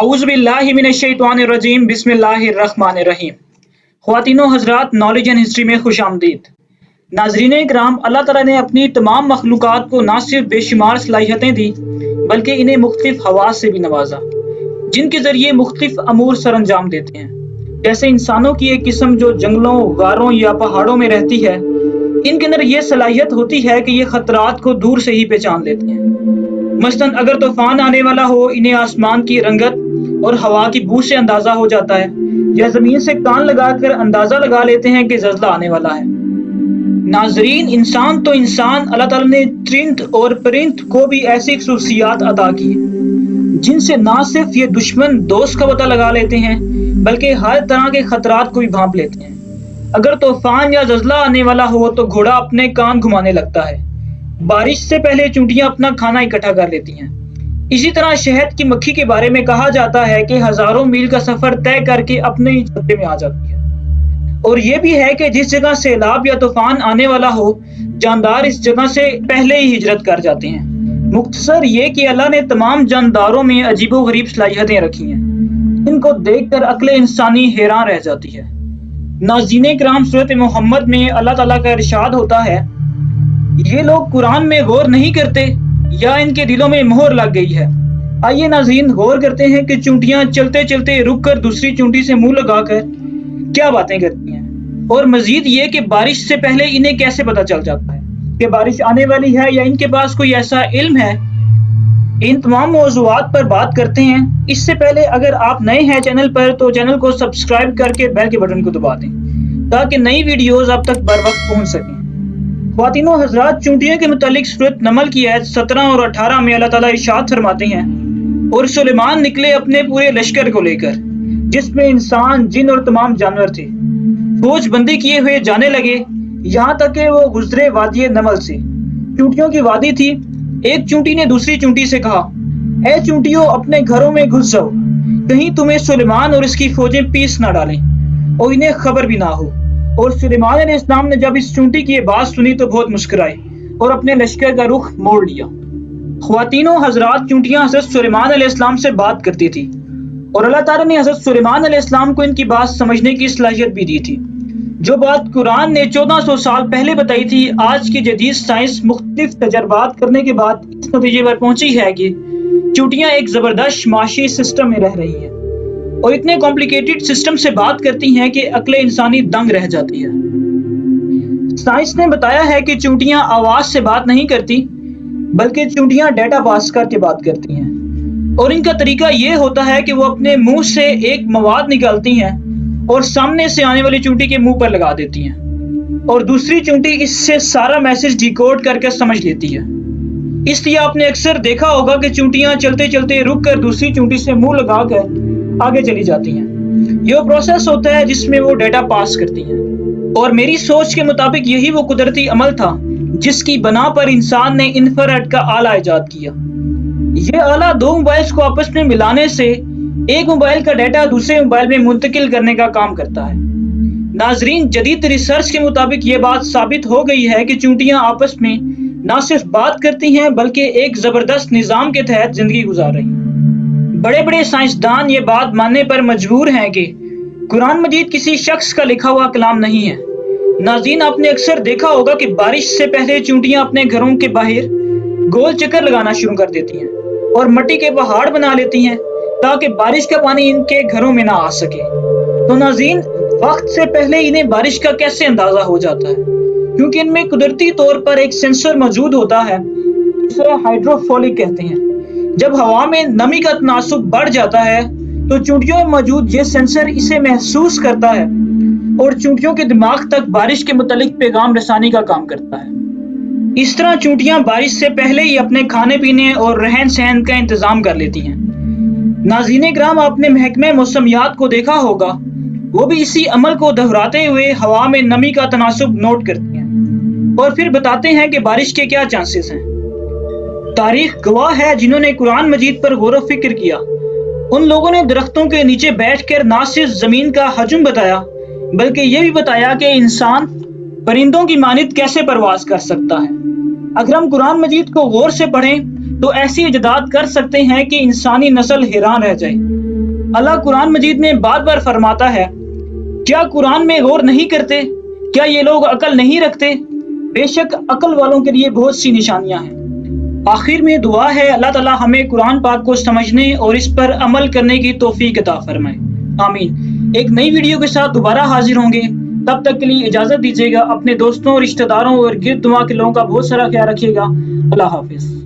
अऊज़ु बिल्लाहि मिनश्शैतानिर्रजीम बिस्मिल्लाहिर्रहमानिर्रहीम। ख़वातीनो हज़रात, knowledge and history में खुश आमदीद। नाज़रीन इकराम, अल्लाह ताला ने अपनी तमाम मखलूक़ात को ना सिर्फ बेशुमार सलाहियतें दी बल्कि इन्हें मुख्तलिफ हवास से भी नवाजा, जिनके ज़रिए मुख्तलिफ अमूर सर अंजाम देते हैं। जैसे इंसानों की एक किस्म जो जंगलों, गारों या पहाड़ों में रहती है, इनके अंदर ये सलाहियत होती है कि ये ख़तरात को दूर से ही पहचान लेते हैं। मसलन अगर तूफान आने वाला हो, इन्हें आसमान की रंगत और हवा की बू से अंदाजा हो जाता है, या जमीन से कान लगाकर अंदाजा लगा लेते हैं कि ज़ल्ज़ला आने वाला है। नाजरीन, इंसान तो इंसान, अल्लाह ताला ने त्रिंद और परिंद को भी ऐसी खसूसियात अता की जिनसे ना सिर्फ ये दुश्मन दोस्त का पता लगा लेते हैं बल्कि हर तरह के खतरात को भी भांप लेते हैं। अगर तूफान या ज़ल्ज़ला आने वाला हो तो घोड़ा अपने कान घुमाने लगता है। बारिश से पहले चींटियां अपना खाना इकट्ठा कर लेती हैं। इसी तरह शहद की मक्खी के बारे में कहा जाता है कि हजारों मील का सफर तय करके अपने ही छत्ते में आ जाती है। और ये भी है कि जिस जगह सैलाब या तूफान आने वाला हो, जानदार इस जगह से पहले ही हिजरत कर जाते हैं। मुख्तसर ये कि अल्लाह ने तमाम जानदारों में अजीबो गरीब सलाहियतें रखी हैं, इनको देखकर अक्ल इंसानी हैरान रह जाती है। नाज़रीन इकराम, सूरत मोहम्मद में अल्लाह ताला का इरशाद होता है, ये लोग कुरान में गौर नहीं करते या इनके दिलों में मोहर लग गई है। आइए नाज़रीन, गौर करते हैं कि चूंटियां चलते चलते रुक कर दूसरी चूंटी से मुंह लगाकर क्या बातें करती हैं, और मजीद ये कि बारिश से पहले इन्हें कैसे पता चल जाता है कि बारिश आने वाली है, या इनके पास कोई ऐसा इल्म है। इन तमाम मौज़ूआत पर बात करते हैं। इससे पहले अगर आप नए हैं चैनल पर तो चैनल को सब्सक्राइब करके बेल के बटन को दबा दें ताकि नई वीडियोस आप तक बर वक्त पहुंच सकें। ख्वातीनो हज़रात, चूंटियों के मुतालिक सूरत नमल की आयत 17 और 18 में अल्लाह ताला इरशाद फरमाते हैं, और सुलेमान निकले अपने पूरे लश्कर को लेकर, जिसमें इंसान, जिन और तमाम जानवर थे। फौज बंदी किए हुए जाने लगे, यहाँ तक कि वो गुजरे वादी नमल से। चूंटियों की वादी थी। एक चूंटी ने दूसरी चूंटी से कहा, ए चूंटियों, अपने घरों में घुस जाओ, कहीं तुम्हें सुलेमान और इसकी फौजें पीस ना डालें और इन्हें खबर भी ना हो। और सुलेमान अलैहिस्सलाम ने जब इस चूंटी की बात सुनी तो बहुत मुस्कुराए और अपने लश्कर का रुख मोड़ लिया। ख्वातीनो हज़रात, चूंटियां हज़रत सुलेमान अलैहिस्सलाम से बात करती थी और अल्लाह ताला ने हज़रत सुलेमान अलैहिस्सलाम को इनकी बात समझने की सलाहियत भी दी थी। जो बात कुरान ने 1400 साल पहले बताई थी, आज की जदीद साइंस मुख्तलिफ तजर्बात करने के बाद इस नतीजे पर पहुंची है कि चूंटियां एक जबरदस्त माशी सिस्टम में रह रही हैं और इतने कॉम्प्लिकेटेड सिस्टम से बात करती हैं कि अक्ल इंसानी दंग रह जाती है। साइंस ने बताया है कि चूंटियां आवाज से बात नहीं करती बल्कि चूंटियां डेटा पास करके बात करती हैं, और इनका तरीका ये होता है कि वो अपने मुंह से एक मवाद निकालती हैं और सामने से आने वाली चूंटी के मुंह पर लगा देती हैं, और दूसरी चूंटी इससे सारा मैसेज डिकोड करके समझ लेती है। इसलिए आपने अक्सर देखा होगा कि चूंटियां चलते चलते रुक कर दूसरी चूंटी से मुंह लगाकर आगे चली जाती हैं। यह प्रोसेस होता है जिसमें वो डेटा पास करती हैं, और मेरी सोच के मुताबिक यही वो कुदरती अमल था जिसकी बना पर इंसान ने इंफ्रारेड का आला इजाद किया। ये आला दो मोबाइल्स को आपस में मिलाने से एक मोबाइल का डेटा दूसरे मोबाइल में मुंतकिल करने का काम करता है। नाजरीन, जदीद रिसर्च के मुताबिक ये बात साबित हो गई है कि चूंटियां आपस में ना सिर्फ बात करती हैं बल्कि एक जबरदस्त निजाम के तहत जिंदगी गुजार रही हैं। बड़े बड़े साइंसदान ये बात मानने पर मजबूर हैं कि कुरान मजीद किसी शख्स का लिखा हुआ कलाम नहीं है। नाज़रीन, आपने अक्सर देखा होगा कि बारिश से पहले चूंटियां अपने घरों के बाहर गोल चक्कर लगाना शुरू कर देती हैं और मिट्टी के पहाड़ बना लेती हैं ताकि बारिश का पानी इनके घरों में ना आ सके। तो नाज़रीन, वक्त से पहले इन्हें बारिश का कैसे अंदाजा हो जाता है? क्योंकि इनमें कुदरती तौर पर एक सेंसर मौजूद होता है जिसे हाइड्रोफोलिक कहते हैं। जब हवा में नमी का तनासुब बढ़ जाता है तो चूंटियों में मौजूद ये सेंसर इसे महसूस करता है और चूंटियों के दिमाग तक बारिश के मुतालिक पैगाम रसानी का काम करता है। इस तरह चूंटियां बारिश से पहले ही अपने खाने पीने और रहन सहन का इंतजाम कर लेती हैं। नाज़रीन इकराम, आपने महकमे मौसमियात को देखा होगा, वो भी इसी अमल को दोहराते हुए हवा में नमी का तनासुब नोट करती हैं और फिर बताते हैं कि बारिश के क्या चांसेस हैं। तारीख गवाह है, जिन्होंने कुरान मजीद पर गौर व फिक्र किया, उन लोगों ने दरख्तों के नीचे बैठकर ना सिर्फ जमीन का हजम बताया बल्कि ये भी बताया कि इंसान परिंदों की मानित कैसे परवाज कर सकता है। अगर हम कुरान मजीद को गौर से पढ़ें तो ऐसी इजाद कर सकते हैं कि इंसानी नस्ल हैरान रह जाए। اللہ قرآن مجید میں بار بار فرماتا ہے، کیا قرآن میں غور نہیں کرتے؟ کیا یہ لوگ عقل نہیں رکھتے؟ بے شک عقل والوں کے لیے بہت سی نشانیاں ہیں۔ آخر میں دعا ہے اللہ تعالیٰ ہمیں قرآن پاک کو سمجھنے اور اس پر عمل کرنے کی توفیق عطا فرمائے، آمین۔ ایک نئی ویڈیو کے ساتھ دوبارہ حاضر ہوں گے، تب تک کے لیے اجازت دیجیے گا۔ اپنے دوستوں، رشتہ داروں اور گرد دماغ کے لوگوں کا بہت سارا خیال رکھیے گا۔ اللہ حافظ۔